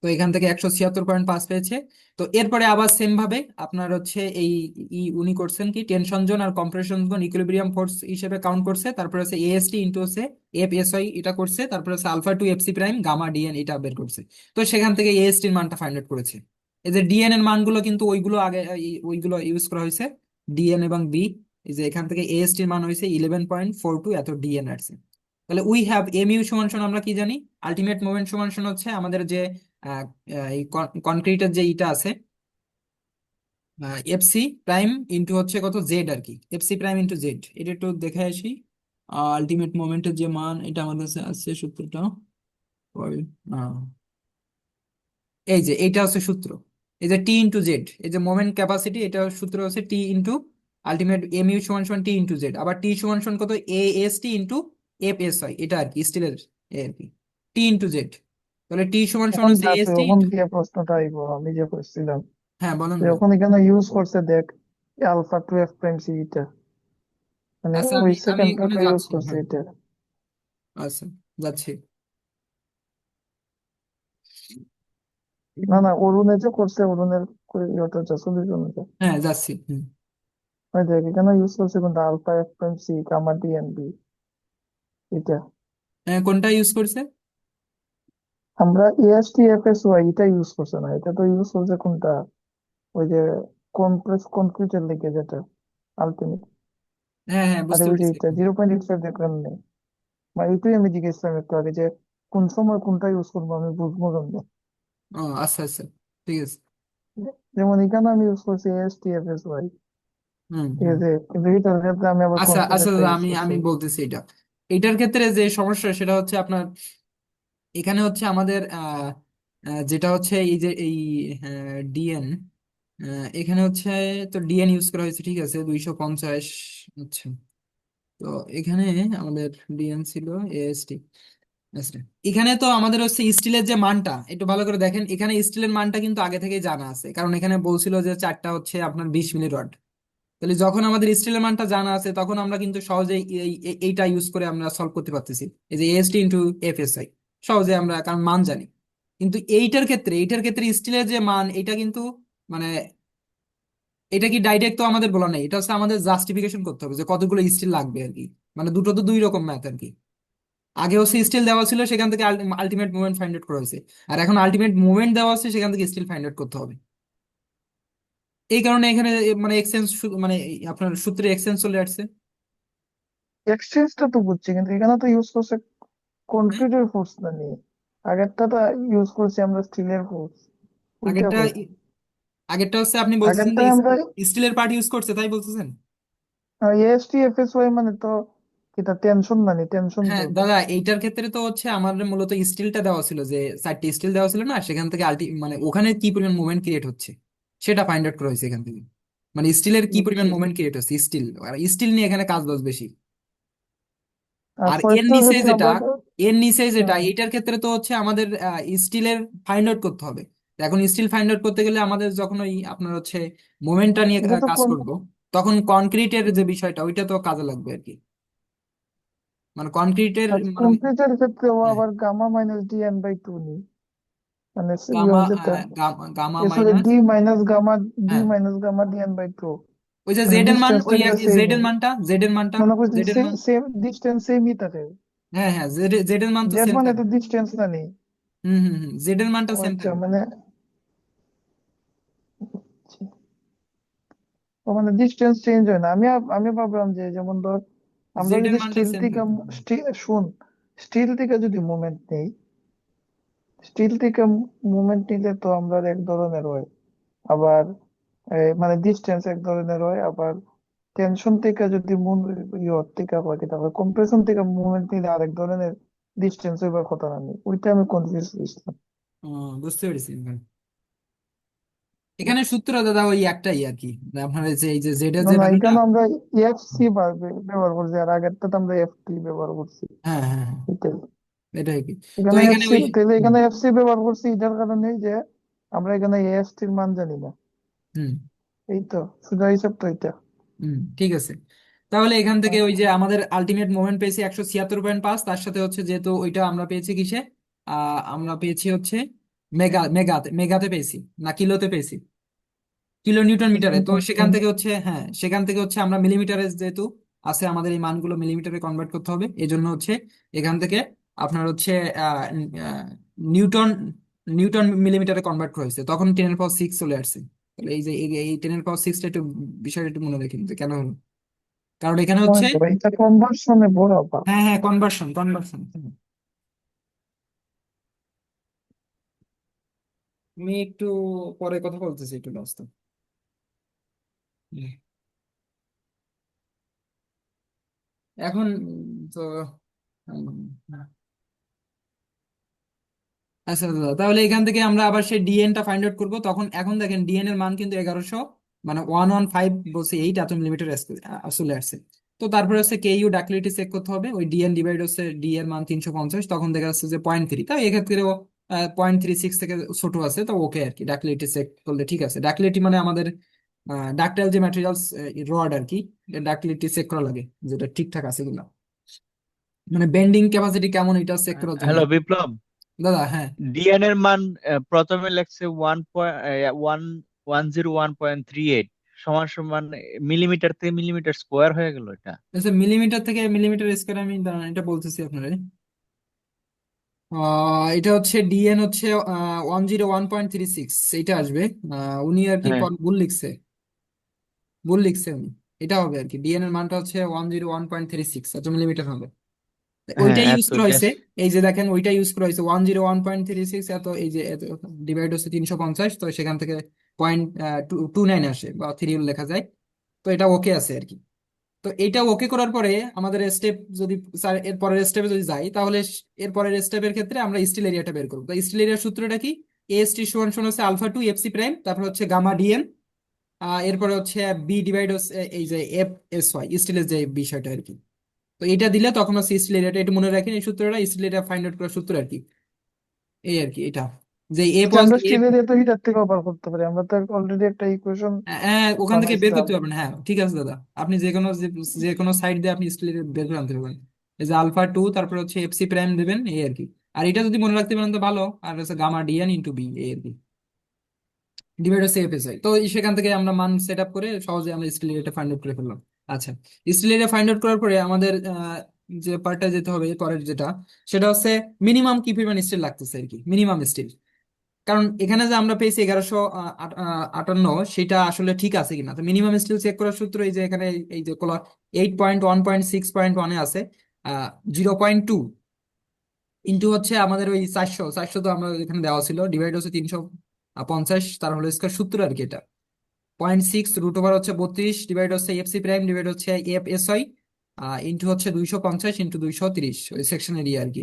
তো এখান থেকে 176.5 পেয়েছে। তো এরপরে আবার সেম ভাবে আপনার হচ্ছে এই উনি করছেন কি, টেনশন জোন আর কম্প্রেশন জোন ইকুইলিব্রিয়াম ফোর্স হিসেবে কাউন্ট করছে, তারপরে হচ্ছে এএসটি ইন্টু হচ্ছে এফ এস ওয়াই এটা করছে, তারপরে হচ্ছে alpha two FC prime gamma DN এটা বের করছে। তো সেখান থেকে এএসটির মানটা ফাইন্ড আউট করেছে। এই যে ডিএন এর মানগুলো কিন্তু ওইগুলো আগে ওইগুলো ইউজ করা হয়েছে, ডিএন এবং বি। এই যে এখান থেকে এএসটির মান হয়েছে 11.42, এত ডিএন আসছে। তাহলে উই হ্যাভ এমইউ সমান সমান আমরা কি জানি, আলটিমেট মোমেন্ট সমান সমান হচ্ছে আমাদের যে আহ, এই কনক্রিটের যে ইটা আছে, এফসি প্রাইম ইন্টু হচ্ছে কত জেড আর কি, এফসি প্রাইম ইন্টু জেড। এটা একটু দেখে আসি। আলটিমেট মোমেন্টের যে মান, এটা আমাদের কাছে আছে সূত্রটা, ওই, এই যে এইটা হচ্ছে সূত্র, এই যে টি ইন্টু জেড, এই যে মোমেন্ট ক্যাপাসিটি, এটা সূত্র হচ্ছে টি ইন্টু আলটিমেট এম ইউ সমান সমান টি ইন্টু জেড, আবার টি সমান সমান কত, A S T into F S হয়, এটা আর কি স্টিলের আর কি, টি ইন্টু জেড। তাহলে টি সমান সমান এখন হচ্ছে এস যাচ্ছে, টি ওখান ইন্টু, দিয়ে প্রশ্নটা আইবো আমি যে করছিলাম, হ্যাঁ বলেন যে ভাই। ওখানে কেন ইউজ করছে দেখ। Alpha two F prime C এটা, মানে আচ্ছা, ওই আমি সেকেন্ড ওখানে পার্টটা ইউজ যাচ্ছি, করছে হ্যাঁ। এটা। আচ্ছা, যাচ্ছি। না না, অরুণে যে করছে, অরুণের ইয়েটা সলিউশন এটা। হ্যাঁ, যাচ্ছি। ওই দেখ এখানে ইউজ করছে কিন্তু alpha F prime C gamma D N B এটা। কোনটা ইউজ করছে? আমরা এএসটি এফএস ওয়াই এটা ইউজ করছে না, এটা তো ইউজ করছে কোনটা, ওই যে কমপ্লেক্স কনক্রিটের লিগে যেটা আলটিমেট। হ্যাঁ, হ্যাঁ, আরে বুঝতে ওই যে পেরেছি। এটা 0.85 দেখলাম নেই, মানে এটাই আমি জিজ্ঞেসছিলাম একটু আগে যে কোন সময় কোনটা ইউজ করবো আমি বুঝবো কেমনে। ও, আচ্ছা, আচ্ছা, ঠিক আছে। যেমন এখানে আমি ইউজ করছি এএসটি এফএস ওয়াই, হুম, ঠিক হুম। আছে, কিন্তু এটার ক্ষেত্রে আমি আবার আচ্ছা, আচ্ছা, কনফিডেন্টটা দাদা, ইউজ আমি করছি। আমি বলতেছি এটা। এটার ক্ষেত্রে যে সমস্যা সেটা হচ্ছে আপনার এখানে হচ্ছে আমাদের যেটা হচ্ছে এই যে এই ডিএন, এখানে হচ্ছে, তো ডিএন ইউজ করা হয়েছে, ঠিক আছে, 250। আচ্ছা, তো এখানে আমাদের ডিএন ছিল এএসটি। আচ্ছা, এখানে তো আমাদের হচ্ছে স্টিলের যে মানটা একটু ভালো করে দেখেন, এখানে স্টিলের মানটা কিন্তু আগে থেকেই জানা আছে, কারণ এখানে বলছিল যে চারটা হচ্ছে আপনার 20 মিলি রড। তাহলে যখন আমাদের স্টিলের মানটা জানা আছে তখন আমরা কিন্তু সহজেই এইটা ইউজ করে আমরা সলভ করতে পারতেছি, এই যে এএসটি ইন্টু এফএসআই, সহজে আমরা, কারণ মান জানি। কিন্তু এইটার ক্ষেত্রে স্টিলের যে মান এটা কিন্তু মানে এটা কি ডাইরেক্ট তো আমাদের বলা নেই, এটা হচ্ছে আমাদের জাস্টিফিকেশন করতে হবে যে কতগুলো স্টিল লাগবে আর কি। মানে দুটো তো দুই রকম ম্যাথ আর কি। আগে হচ্ছে স্টিল দেওয়া ছিল, সেখান থেকে আলটিমেট মুভমেন্ট ফাইন্ড আউট করা হয়েছে। আর এখন আলটিমেট মুভমেন্ট দেওয়া আছে, সেখান থেকে স্টিল ফাইন্ড আউট করতে হবে। এই কারণে এখানে মানে এক্সচেঞ্জ, মানে আপনার সূত্রে এক্সচেঞ্জ চলে আসছে। এক্সচেঞ্জটা তো বুঝছি, কিন্তু এখানে তো ইউজ করছে হ্যাঁ, কনক্রিটের ফোর্স না নিয়ে, আগেরটা তো ইউজ করছি আমরা স্টিলের ফোর্স, ওইটা আগেরটা কই? আগেরটা হচ্ছে আপনি বলতেছেন যে আগেরটাই আমরা স্টিলের পার্ট ইউজ করছে, তাই বলতেছেন? এএসটি এফএস ওয়াই মানে তো এটা টেনশন মানে টেনশন হ্যাঁ, তো। দাদা, এইটার ক্ষেত্রে তো হচ্ছে আমাদের মূলত স্টিলটা দেওয়া ছিল, যে 4টি স্টিল দেওয়া ছিল না, সেখান থেকে মানে ওখানে কি পরিমাণ মুভমেন্ট ক্রিয়েট হচ্ছে সেটা ফাইন্ড আউট করা হয়েছে এখান থেকে। মানে স্টিলের কি পরিমাণ বুঝছি। মুভমেন্ট ক্রিয়েট হচ্ছে, স্টিল, আর স্টিল নিয়ে এখানে কাজ বাজ বেশি। আর আর এর পরেরটা নিচে হচ্ছে যেটা আমরা এর নিচে যেটা হম এইটার ক্ষেত্রে তো হচ্ছে আমাদের স্টিলের ফাইন্ড আউট করতে হবে। তো এখন স্টিল ফাইন্ড আউট করতে গেলে আমাদের যখন ওই আপনার হচ্ছে মোমেন্টটা নিয়ে এটা তো কাজ করব, তখন কনক্রিটের যে বিষয়টা ওইটা তো কাজে লাগবে আর কি। মানে কনক্রিটের মানে কম্পিউটার ক্ষেত্রে ও হ্যাঁ, আবার gamma minus D N by two নি, মানে গামা যেটা gamma sorry minus, D minus gamma, D হ্যাঁ, minus gamma D N by two, ওই যে মানে জেড এর মান, ডিস্টেন্সটা ওই কিন্তু সেম, জেড এর মানটা, মনে করছি জেড এর মান, সেম ডিস্টেন্স সেমই থাকে। হ্যাঁ, হ্যাঁ, জেড এর মান তো জেড সেম মানে থাকে। তো ডিস্টেন্স না নি? হুম, হুম, হুম, জেড এর মানটা ও সেম আচ্ছা, থাকে। মানে ও মানে ডিস্টেন্স চেঞ্জ হয় না। আমি ভাবলাম যে যেমন ধর আমরা জেড এর যদি মানটা স্টিল সেম থেকে থাকে। শুন, স্টিল থেকে যদি মুভমেন্ট নেই, স্টিল থেকে মুভমেন্ট নিলে তো আমরা এক ধরনের হয়, আবার মানে ডিস্টেন্স এক ধরনের হয়, আবার টেনশন থেকে যদি মন ইয়র থেকে হয়, কি তারপর কম্প্রেশন থেকে মুভমেন্ট নিলে আরেক ধরনের ডিস্টেন্স হইবার কথা না নেই, ওইটা আমি কনফিউজ হয়েছিলাম। ও, বুঝতে পেরেছি এবার। এখানে সূত্র দাদা ওই একটাই আর কি, আপনার এই যে জেড এর না যে না, ভ্যালুটা। এখানে আমরা এফসি ব্যবহার করছি, আর আগেরটা তো আমরা এফটি ব্যবহার করছি। হ্যাঁ, হ্যাঁ, হ্যাঁ, এটাই, এটাই কি। তো এখানে এখানে এফসি, ওই তাহলে হুম, এখানে এফসি ব্যবহার করছি এটার কারণে যে আমরা এখানে এএসটির মান জানি না। হুম, এই তো সোজা হিসাব তো এটা। হুম, ঠিক আছে। তাহলে এখান থেকে হ্যাঁ, ওই যে আমাদের আলটিমেট মোমেন্ট পেয়েছি 176.5, তার সাথে হচ্ছে যেহেতু ওইটা আমরা পেয়েছি কিসে, আমরা পেয়েছি হচ্ছে মেগাতে মেগাতে পেয়েছি, না কিলোতে পেয়েছি, কিলো নিউটন মিটারে। তো সেখান থেকে হচ্ছে, হ্যাঁ, সেখান থেকে হচ্ছে আমরা মিলিমিটারে যেহেতু আছে, আমাদের এই মানগুলো মিলিমিটারে কনভার্ট করতে হবে, এই জন্য হচ্ছে এখান থেকে আপনার হচ্ছে আহ, আহ, নিউটন নিউটন মিলিমিটারে কনভার্ট করা হয়েছে, তখন 10 এর পাওয়ার 6 চলে আসছে। তাহলে এই যে এই 10 এর পাওয়ার 6টা একটু বিষয়টা একটু মনে রেখে নিতে কেন হলো, কারণ এখানে হচ্ছে, হয়তো এটা কনভার্সনে বড় অভাব। হ্যাঁ, হ্যাঁ, কনভার্সন কনভার্সন। আমি একটু পরে কথা বলতেছি, একটু ব্যস্ত। এখন তো আচ্ছা দাদা, তাহলে এখান থেকে আমরা আবার সেই ডিএনটা ফাইন্ড আউট করবো, তখন এখন দেখেন ডিএন এর মান কিন্তু 1100, মানে 115 বলছে, 8 এটম লিমিটের চলে আসছে। তো তারপরে হচ্ছে কে ইউ ডাকলিটি চেক করতে হবে, ওই ডিএন ডিভাইড হচ্ছে ডি এর মান 350, তখন দেখা যাচ্ছে যে 0.3, তাই এক্ষেত্রেও 0.36 থেকে ছোট আছে, তো ওকে আর কি, ডাকলিটি চেক করলে ঠিক আছে। ডাকলিটি মানে আমাদের ডাকটাইল যে ম্যাটেরিয়ালস রড আর কি, ডাক্টিলিটি চেক করা লাগে যেটা ঠিকঠাক আছে কিনা, মানে বেন্ডিং ক্যাপাসিটি কেমন এটা চেক করার জন্য। হ্যালো বিপ্লব, দাদা হ্যাঁ। ডিএন এর মান প্রথমে লেখছে 1.101.38 সমান সমান মিলিমিটার থেকে মিলিমিটার স্কোয়ার হয়ে গেল এটা। আচ্ছা মিলিমিটার থেকে মিলিমিটার স্কয়ার আমি দাঁড়ান, এটা বলতেছি আপনার। এটা হচ্ছে ডিএন হচ্ছে 101.36 এইটা আসবে। উনি আর কি হ্যাঁ ভুল লিখছে, ভুল লিখছে উনি। এটা হবে আর কি, ডিএন এর মানটা হচ্ছে 101.36, আচ্ছা মিলিমিটার হবে। হ্যাঁ ওইটা ইউজ এত করা বেশ। হয়েছে, এই যে দেখেন ওইটা ইউজ করা হয়েছে 101.36, এত এই যে ডিভাইড হচ্ছে 350, তো সেখান থেকে 0.29 আসে বা 3 লেখা যায়। তো এটা ওকে আছে আর কি। তো এটা ওকে করার পরে আমাদের স্টেপ যদি স্যার এর পরের স্টেপে যদি যাই, তাহলে এর পরের স্টেপের ক্ষেত্রে আমরা স্টিল এরিয়াটা বের করবো। তো স্টিল এরিয়ার সূত্রটা কি? এএসটি সমান সমান হচ্ছে আলফা টু এফসি প্রাইম, তারপর হচ্ছে গামা ডিএম, এরপরে হচ্ছে বি ডিভাইড হচ্ছে এই যে এফ এস ওয়াই, স্টিলের যে বিষয়টা আর কি। তো এটা দিলে তখন হচ্ছে স্টিল এরিয়াটা, এটা মনে রাখেন এই সূত্রটা স্টিল এরিয়া ফাইন্ড আউট করার সূত্র আর কি। এই আর কি এটা, যে এফ আচ্ছা, ওয়াজ আমরা এফ। স্টিলের তো হিটার থেকে অপার করতে পারি, আমরা তো অলরেডি একটা ইকুয়েশন হ্যাঁ ওখান থেকে বের বানাইছিলাম। করতে পারবেন, হ্যাঁ ঠিক আছে দাদা। আপনি যে কোনো সাইড দিয়ে আপনি স্টিল বের করে আনতে পারবেন। এই যে আলফা টু তারপর হচ্ছে এফসি প্রাইম দেবেন, এই আর কি। আর এটা যদি মনে রাখতে পারেন তো ভালো, আর হচ্ছে গামা ডিএন ইন্টু বি, এই আর কি, ডিভাইড হচ্ছে এফএসআই। তো সেখান থেকে আমরা মান সেট আপ করে সহজে আমরা স্টিল এরিয়াটা ফাইন্ড আউট করে ফেললাম। আচ্ছা, স্টিল এরিয়া ফাইন্ড আউট করার পরে আমাদের যে পার্টটা যেতে হবে পরের যেটা, সেটা হচ্ছে মিনিমাম কি পরিমাণ স্টিল লাগতেছে আর কি, মিনিমাম স্টিল। কারণ এখানে যে আমরা পেয়েছি 1158, সেটা আসলে ঠিক আছে কিনা। তো মিনিমাম স্টিল চেক করার সূত্র এই যে এখানে, এই যে 8.1.6.1 আছে 0.2 ইন্টু হচ্ছে আমাদের ওই 400, 400 তো আমরা এখানে দেওয়া ছিল, ডিভাইড হচ্ছে 350 তার হোল স্কয়ার সূত্র আর কি এটা। 0.6 রুট ওভার হচ্ছে 32, ডিভাইড হচ্ছে এফসি প্রাইম, ডিভাইড হচ্ছে এফ এস আই, ইন্টু হচ্ছে 250 ইন্টু 230 ওই সেকশন এরিয়া আর কি।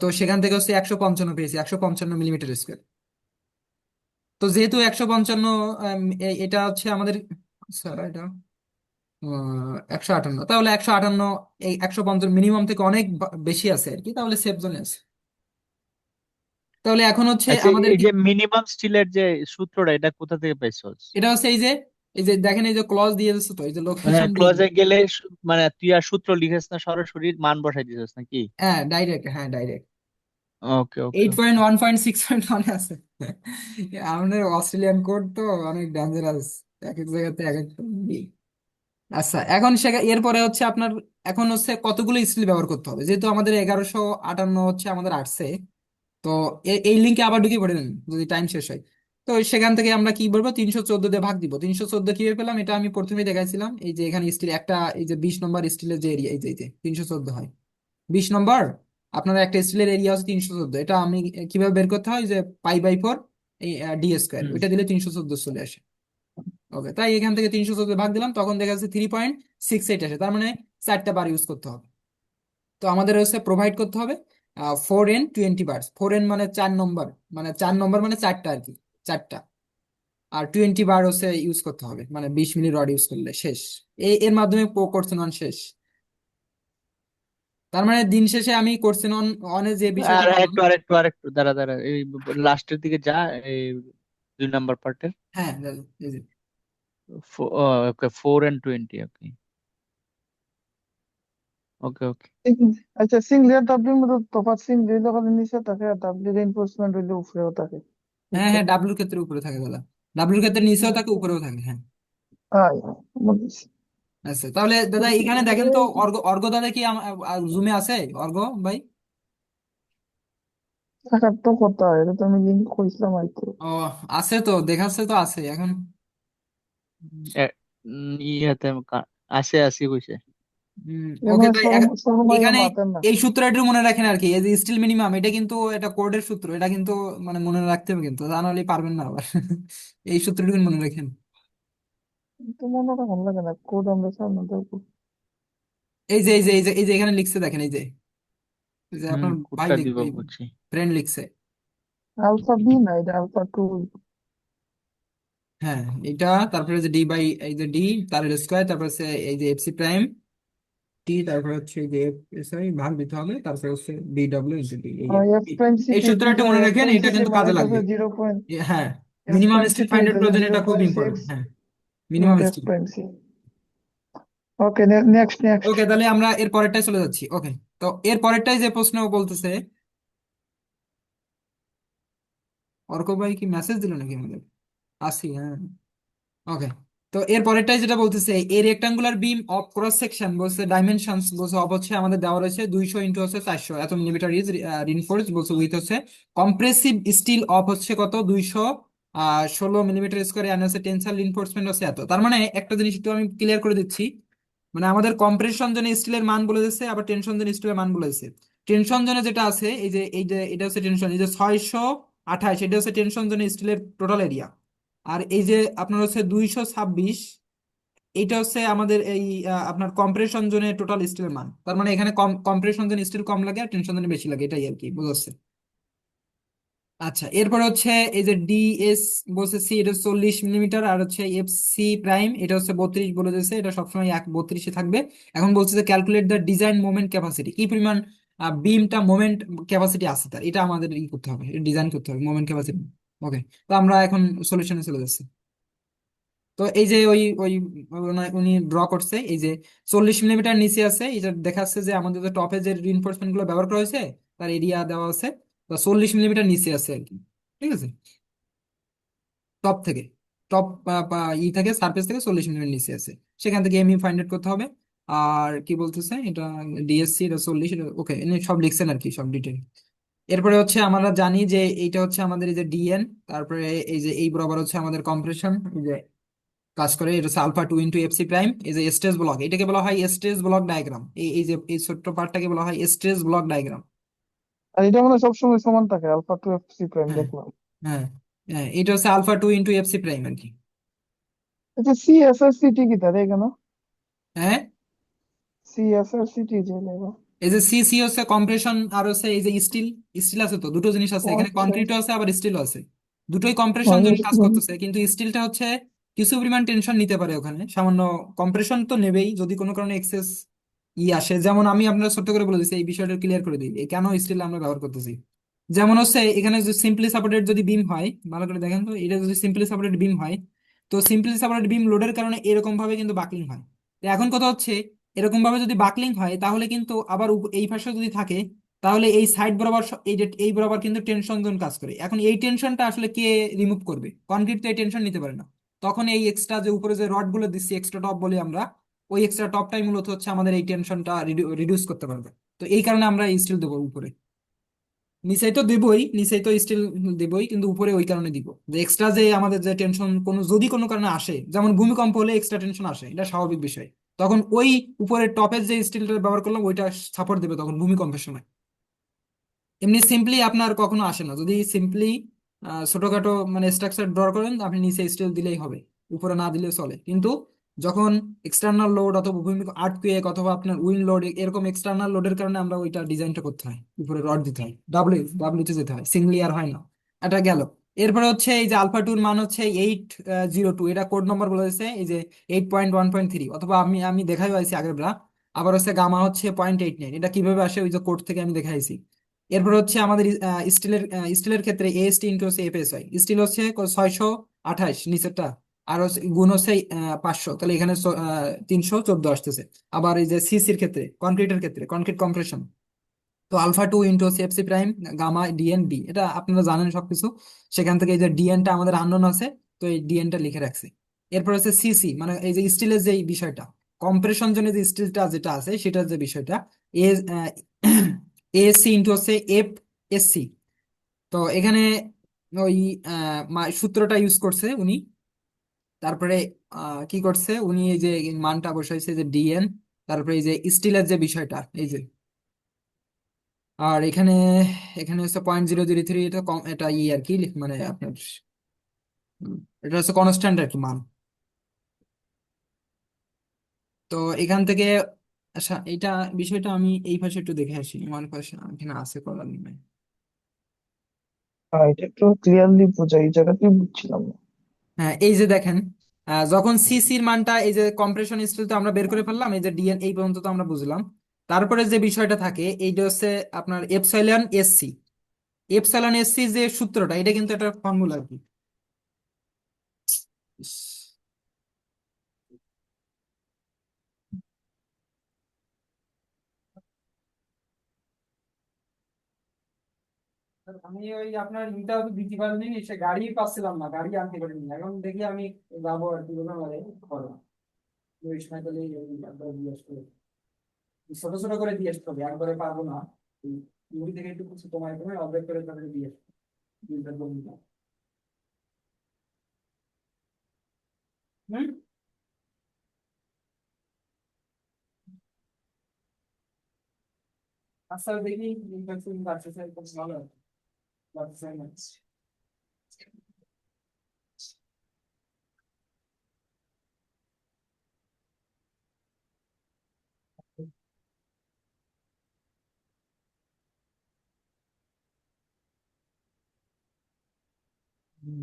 তো সেখান থেকে হচ্ছে 155 পেয়েছি, 155 মিলিমিটার স্কয়ার। তো যেহেতু 155, এটা হচ্ছে আমাদের, স্যার এটা 158, তাহলে 158 এই 150 মিনিমাম থেকে অনেক বেশি আছে আর কি, তাহলে সেফ জোনে আছে। তাহলে এখন হচ্ছে আচ্ছা, আমাদের এই কি, যে মিনিমাম স্টিলের যে সূত্রটা এটা কোথা থেকে পাইছস? এটা হচ্ছে এই যে দেখেন এই যে ক্লজ দিয়ে দিচ্ছে, তো এই যে হ্যাঁ, লোকেশন দিয়ে ক্লজে দিচ্ছে। গেলে মানে তুই আর সূত্র লিখিস না, সরাসরি মান বসাই দিছিস নাকি? হ্যাঁ ডাইরেক্ট, হ্যাঁ direct. Okay okay eight okay. Point one point six point one আছে। আমাদের অস্ট্রেলিয়ান কোড তো অনেক ডেঞ্জারাস, এক এক জায়গাতে এক এক। আচ্ছা এখন এরপরে হচ্ছে আপনার, এখন হচ্ছে কতগুলো স্কিল ব্যবহার করতে হবে, যেহেতু আমাদের 1158 হচ্ছে আমাদের আসছে। তো এই লিঙ্কে আবার ঢুকে পড়ে নেন যদি টাইম শেষ হয়। তো সেখান থেকে আমরা কি বলবো, 314 দিয়ে ভাগ দিব। 314 কিভাবে পেলাম এটা আমি প্রথমেই দেখাইছিলাম, এই যে এখানে স্টিল একটা, এই যে 20 নম্বর স্টিলের যে এরিয়া, এই যে 314 হয় 20 নম্বর। আপনার একটা স্টিলের এরিয়া হচ্ছে 314, এটা আমি কিভাবে বের করতে হয়, যে পাই/4 এই ডি স্কোয়ার, হুম। ওইটা দিলে 314 চলে আসে। ওকে, তাই এখান থেকে 314 ভাগ দিলাম, তখন দেখা যাচ্ছে 3.68 আসে, তার মানে 4টা বার ইউজ করতে হবে। তো আমাদের হচ্ছে প্রোভাইড করতে হবে 4n20 বার্স। 4n মানে 4 নম্বর, মানে 4 নম্বর মানে 4টা আর কি, 4টা। আর 20 বার হচ্ছে ইউজ করতে হবে, মানে 20 মিলি রড ইউজ করলে শেষ। এর মাধ্যমে কোর্স অন শেষ। তার মানে দিন শেষে আমি কোর্স অন অনে যে বিষয়টা আর পেলাম। আরেকটু দাঁড়া দাঁড়া, এই লাস্টের দিকে যা, এই 2 নাম্বার পার্টের। হ্যাঁ এই যে, ওকে, 4 and 20, ওকে ওকে ওকে। আচ্ছা, সিঙ্গেল ডাব্লিউর মধ্যে তফাৎ, সিঙ্গেল হলে নিচে থাকে আর ডাব্লিউ রিইনফোর্সমেন্ট হইলে উপরেও থাকে। হ্যাঁ বুঝছো? হ্যাঁ ডাব্লুর ক্ষেত্রে উপরে থাকে দাদা, ডাব্লুর ক্ষেত্রে নিচেও থাকে উপরেও থাকে, হ্যাঁ। হ্যাঁ, বুঝছি। আচ্ছা তাহলে দাদা এখানে দেখেন তো, অর্ঘ অর্ঘ দাদা কি জুমে আছে? অর্ঘ ভাই? থাকার তো কথা, এটা তো আমি লিঙ্ক কইছিলাম আইতো। ও আছে তো, দেখাচ্ছে তো আছে এখন। ইয়াতে আসে আসি কইছে। ওকে এখানে তাই সর্বমাইয়া এখানে মাতেন না। এই সূত্রটা মনে রাখেন আর কি, এই যে স্টিল মিনিমাম, এটা কিন্তু এটা কোডের সূত্র, এটা কিন্তু মানে মনে রাখতে হবে কিন্তু, তা নাহলে পারবেন না আবার। এই সূত্রটুকু মনে রাখেন। তো মনে হয় ভালো লাগে না, কোড আমরা সামনে দেখবো। এই যে এখানে লিখছে দেখেন, এই যে হুম, আপনার ভাই কোডটা দিব লিখবে, বুঝছি। ফ্রেন্ড লিখছে। আলফা বি না, এটা আলফা টু। হ্যাঁ এটা, তারপরে যে ডি বাই, এই যে ডি তার স্কোয়ার, তারপরে হচ্ছে এই যে এফসি প্রাইম টি, তারপরে হচ্ছে এই যে এফ এস আই ভাগ দিতে হবে, তারপরে হচ্ছে বি ডাব্লিউ ইন্টু ডি, এই আর এফ কি। প্রাইম সি এই কে সূত্রটা বুঝে, মনে এফ রাখেন, প্রাইম এটা সি কে কিন্তু মানে কাজে লাগবে। হইতেছে 0. হ্যাঁ, F minimum prime C steel কে ফাইন্ড আউট হইতেছে করার জন্য জিরো এটা খুব পয়েন্ট ইম্পর্টেন্ট, সিক্স হ্যাঁ। Minimum not F steel. Prime C. Okay, next. Okay, তাহলে আমরা এর পরেরটায় চলে যাচ্ছি। ওকে, তো এর পরেরটাই যে প্রশ্ন বলতেছে, অর্ক ভাই কি মেসেজ দিল নাকি আমাদের? আসি, হ্যাঁ। ওকে, তো এর পরেরটাই যেটা বলতেছে, এই rectangular beam of cross section বলছে ডাইমেনশনস বলছে অফ হচ্ছে আমাদের দেওয়া রয়েছে 200 ইন্টু হচ্ছে 400 এত মিলিমিটার ইজ রিনফোর্স বলছে উইথ হচ্ছে কম্প্রেসিভ স্টিল অফ হচ্ছে কত 216 মিলিমিটার স্কোয়ার এন্ড হচ্ছে টেনসাইল রিনফোর্সমেন্ট হচ্ছে এত। তার মানে একটা জিনিস একটু আমি ক্লিয়ার করে দিচ্ছি, মানে আমাদের কম্প্রেশন জোনে স্টিলের মান বলে দিচ্ছে, আবার টেনশন জোনে স্টিলের মান বলে দিচ্ছে। টেনশন জোনে যেটা আছে এই যে এটা হচ্ছে টেনশন, এই যে 628 এটা হচ্ছে টেনশন জোনে স্টিলের টোটাল এরিয়া। আর এই যে আপনার হচ্ছে 226 এইটা হচ্ছে আমাদের এই আপনার কম্প্রেশন জোনে টোটাল স্টিলের মান। তার মানে এখানে কম্প্রেশন জোনে স্টিল কম লাগে আর টেনশন জোনে বেশি লাগে, এটাই আর কি বুঝাচ্ছে। আচ্ছা, এরপরে হচ্ছে এই যে ডিএস বলছে সি, এটা 40 মিলিমিটার, আর হচ্ছে এফ সি প্রাইম এটা হচ্ছে 32 বলে দিয়েছে, এটা সবসময় 32 থাকবে। এখন বলছে যে calculate the design moment capacity, কি পরিমাণ বিমটা মোমেন্ট ক্যাপাসিটি আছে তার, এটা আমাদের ই করতে হবে, ডিজাইন করতে হবে মোমেন্ট ক্যাপাসিটি। ওকে, তো আমরা এখন সলিউশনে চলে যাচ্ছি। তো এই যে ওই ওই উনি ড্র করছে, এই যে 40 মিলিমিটার নিচে আছে, এটা দেখাচ্ছে যে আমাদের যে টপে যে রিইনফোর্সমেন্ট গুলো ব্যবহার করা হয়েছে তার এরিয়া দেওয়া আছে, তো 40 মিলিমিটার নিচে আছে আর কি। ঠিক আছে, টপ থেকে, টপ ই থেকে সারফেস থেকে 40 মিলিমিটার নিচে আছে, সেখান থেকে এমই ফাইন্ড আউট করতে হবে। আর কি বলতেছে এটা, ডিএসসি এটা 40, ওকে এনে সব লিখছেন আর কি, সব ডিটেল। এরপরে হচ্ছে আমরা জানি যে এইটা হচ্ছে আমাদের এই যে ডিএন, তারপরে এই যে এই বরাবর হচ্ছে আমাদের কম্প্রেশন কাজ করে, এটা হচ্ছে আলফা 2 ইন্টু এফসি প্রাইম। এই যে স্ট্রেস ব্লক, এটাকে বলা হয় স্ট্রেস ব্লক ডায়াগ্রাম, এই যে এই ছোট্ট পার্টটাকে বলা হয় স্ট্রেস ব্লক ডায়াগ্রাম। আর এটা মানে সবসময় সমান থাকে, alpha two F C prime হ্যাঁ, দেখলাম। হ্যাঁ, হ্যাঁ, এটা হচ্ছে আলফা 2 ইন্টু এফসি প্রাইম আর কি। আচ্ছা, C S R C T কি তাহলে কেন? হ্যাঁ, C S R C T যে লেখা। এই যে সি সি হচ্ছে কম্প্রেশন, আর হচ্ছে এই যে স্টিল, স্টিল আছে তো, দুটো জিনিস আছে ও এখানে, আচ্ছা। কনক্রিটও আছে আবার স্টিলও আছে, দুটোই কম্প্রেশন মানে জন্য কাজ করতেছে, কিন্তু স্টিলটা হচ্ছে কিছু পরিমাণ টেনশন নিতে পারে ওখানে সামান্য, কম্প্রেশন তো নেবেই যদি কোনো কারণে এক্সেস আসে। যেমন আমি আপনার ছোট্ট করে বলে দিচ্ছি, এই বিষয়টা ক্লিয়ার করে দিই এই কেন স্টিল আমরা ব্যবহার করতেছি। যেমন হচ্ছে এখানে যদি সিম্পলি সাপোর্টেড যদি বিম হয়, ভালো করে দেখেন তো, এটা যদি সিম্পলি সাপোর্টেড বিম হয়, তো সিম্পলি সাপোর্টেড বিম লোডের কারণে এরকম ভাবে কিন্তু বাকলিং হয়। তো এখন কথা হচ্ছে, এরকম ভাবে যদি বাকলিং হয় তাহলে কিন্তু আবার এই পাশে যদি থাকে, তাহলে এই সাইড বরাবর এই যে এই বরাবর কিন্তু টেনশন জোন কাজ করে। এখন এই টেনশনটা আসলে কে রিমুভ করবে? কনক্রিট তো এই টেনশন নিতে পারে না। তখন এই এক্সট্রা যে উপরে যে রড গুলো দিচ্ছি, এক্সট্রা টপ বলি আমরা, ওই এক্সট্রা টপটাই মূলত হচ্ছে আমাদের এই টেনশনটা রিডিউস করতে পারবে। তো এই কারণে আমরা স্টিল দেবো উপরে, নিচেই তো দেবই, নিচেই তো স্টিল দেবই, কিন্তু উপরে ওই কারণে দিব যে এক্সট্রা যে আমাদের যে টেনশন কোনো যদি কোনো কারণে আসে, যেমন ভূমিকম্প হলে এক্সট্রা টেনশন আসে, এটা স্বাভাবিক বিষয়, তখন ওই উপরের টপের যে স্টিলটা ব্যবহার করলাম ওইটা সাপোর্ট দেবে তখন ভূমিকম্পের সময়। এমনি সিম্পলি আপনার কখনো আসে না, যদি সিম্পলি ছোটখাটো মানে স্ট্রাকচার ড্র করেন আপনি নিচে স্টিল দিলেই হবে, উপরে না দিলে চলে। কিন্তু যখন এক্সটার্নাল লোড অথবা ভূমিকম্প, আর্থকুয়েক অথবা আপনার উইন্ড লোড, এরকম এক্সটার্নাল লোডের কারণে আমরা ওইটা ডিজাইনটা করতে হয়, উপরে রড দিতে হয়, ডাব্লিউতে যেতে হয়, সিঙ্গলি আর হয় না। এটা গেল। এরপরে হচ্ছে এই যে আলফা টুর মান হচ্ছে 802, এটা কোড নম্বর বলে দিচ্ছে, এই যে 8.1.3, অথবা আমি আমি দেখাই পাইছি আগের বার। আবার হচ্ছে গামা হচ্ছে 0.89, এটা কিভাবে আসে ওই যে কোড থেকে আমি দেখাইছি। এরপর হচ্ছে আমাদের স্টিলের স্টিলের ক্ষেত্রে এএসটি ইনটু হচ্ছে এফএসআই, স্টিল হচ্ছে 628 নিচেরটা, আর হচ্ছে গুণ হচ্ছে 500, তাহলে এখানে 314 আসতেছে। আবার এই যে সিসির ক্ষেত্রে, কনক্রিটের ক্ষেত্রে, কনক্রিট কম্প্রেশন, তো আলফা 2 ইন্টু হচ্ছে FC prime, gamma DN B, এটা আপনারা জানেন সবকিছু। সেখান থেকে এই যে ডিএনটা আমাদের আননোন আছে, তো এই ডিএনটা লিখে রাখছি। এরপর হচ্ছে সিসি, মানে এই যে স্টিলের যে বিষয়টা, কম্প্রেশন জন্য যে স্টিলটা যেটা আছে সেটার যে বিষয়টা, এ এএসসি ইন্টু হচ্ছে এফ এসসি। তো এখানে ওই সূত্রটা ইউজ করছে উনি। তারপরে কি করছে উনি, এই যে মানটা বসাইছে যে ডিএন, তারপরে এই যে স্টিলের যে বিষয়টা এই যে, আর এখানে এখানে হচ্ছে 0.003, এটা এটা আর কি মানে আপনার এটা হচ্ছে কনস্ট্যান্ট আর কি মান। তো এখান থেকে, আচ্ছা এটা বিষয়টা আমি এই পাশে একটু দেখে আসি, আমার পাশে এখানে আছে কলার নেই। এটা একটু ক্লিয়ারলি বোঝাই, এই জায়গাতে বুঝছিলাম না। হ্যাঁ, এই যে দেখেন, যখন সিসির মানটা এই যে কম্প্রেশন স্টিল তো আমরা বের করে ফেললাম, এই যে ডিএন এই পর্যন্ত তো আমরা বুঝলাম। তারপরে যে বিষয়টা থাকে এইটা হচ্ছে আপনার এপসাইলন এসসি, এপসাইলন এসসি যে সূত্রটা, এটা কিন্তু একটা ফর্মুলা আর কি। আমি ওই আপনার ইন্টারভিউ তো দিতে পারিনি, সে গাড়ি পাচ্ছিলাম না, গাড়ি আনতে পারিনি, এখন দেখি আমি যাবো আর কি বললাম আরে করো ওই সময় তাহলে একবার দিয়ে আসতে হবে। ছোট ছোট করে দিয়ে আসতে হবে, একবারে পারবো না। মুড়ি থেকে একটু কিছু কমাই কমাই অর্ধেক করে তাহলে দিয়ে আসতে হবে। দুইটা বন্ধু। হুম। আচ্ছা দেখি ইনফেকশন বাড়ছে স্যার, খুব ভালো বাড়ছে না।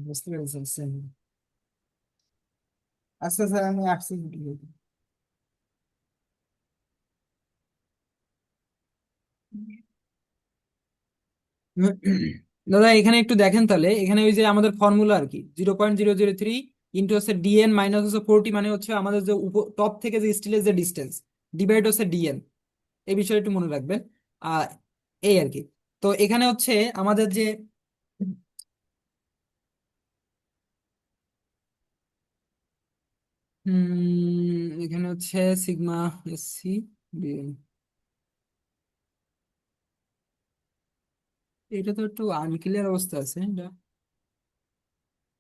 বুঝতে পেরেছি স্যার। আচ্ছা স্যার আমি আসছি। দাদা এখানে একটু দেখেন তাহলে, এখানে ওই যে আমাদের ফর্মুলা আর কি 0.003 ইন্টু হচ্ছে ডিএন মাইনাস হচ্ছে 40, মানে হচ্ছে আমাদের যে টপ থেকে যে স্টিলের যে ডিস্টেন্স ডিভাইড হচ্ছে ডিএন, এই বিষয়টা একটু মনে রাখবেন। আহ এই আর কি। তো এখানে হচ্ছে আমাদের যে এখানে হচ্ছে সিগমা এসসি ডিএন, এটা তো একটু আনক্লিয়ার অবস্থা আছে এটা।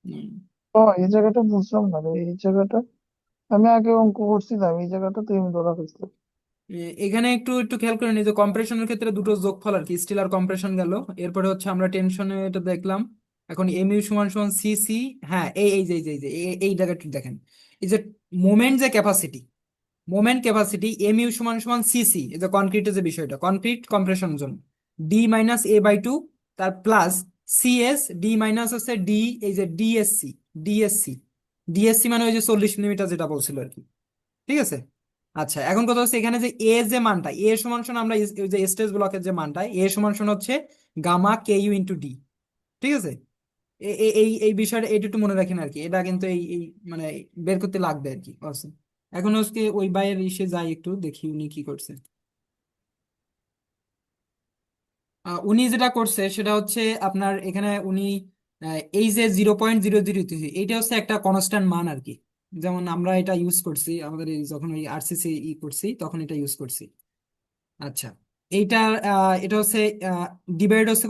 হুম। ও, এই জায়গাটা বুঝলাম না রে, এই জায়গাটা আমি আগে অঙ্ক করছিলাম, এই জায়গাটা তুই আমি ধরা ফেলছি। এখানে একটু একটু খেয়াল করে নিই যে কম্প্রেশনের ক্ষেত্রে দুটো যোগফল আর কি, স্টিল আর কম্প্রেশন গেল। এরপরে হচ্ছে আমরা টেনশনে এটা দেখলাম। এখন এম ইউ সমান সমান সি সি। হ্যাঁ এই জায়গাটি দেখেন, এই যে মোমেন্ট যে capacity, moment capacity M U সমান সমান সি সি, এই যে কনক্রিটের যে বিষয়টা, concrete compression zone D minus A by two, তার plus C S D minus হচ্ছে ডি, এই যে ডিএসসি, ডিএসসি ডিএসসি মানে ওই যে 40 মিলিমিটার যেটা বলছিল আর কি। ঠিক আছে। আচ্ছা এখন কথা হচ্ছে এখানে যে এ যে মানটা, এ সমান সমান আমরা ওই যে স্টেজ ব্লকের যে মানটা এ সমান সমান হচ্ছে gamma K U into D. ঠিক আছে। এই এই বিষয়টা এটা একটু মনে রাখেন আর কি, এটা কিন্তু এই মানে বের করতে লাগবে আর কি also। এখন হচ্ছে ওই বাইয়ের ইসে যাই একটু দেখি উনি কি করছে। উনি যেটা করছে সেটা হচ্ছে আপনার এখানে উনি এই যে 0.003 এইটা হচ্ছে একটা কনস্ট্যান্ট মান আর কি, যেমন আমরা এটা ইউজ করছি আমাদের যখন ওই আরসিসি করছি তখন এটা ইউজ করছি। আচ্ছা এইটা এটা হচ্ছে ডিভাইড হচ্ছে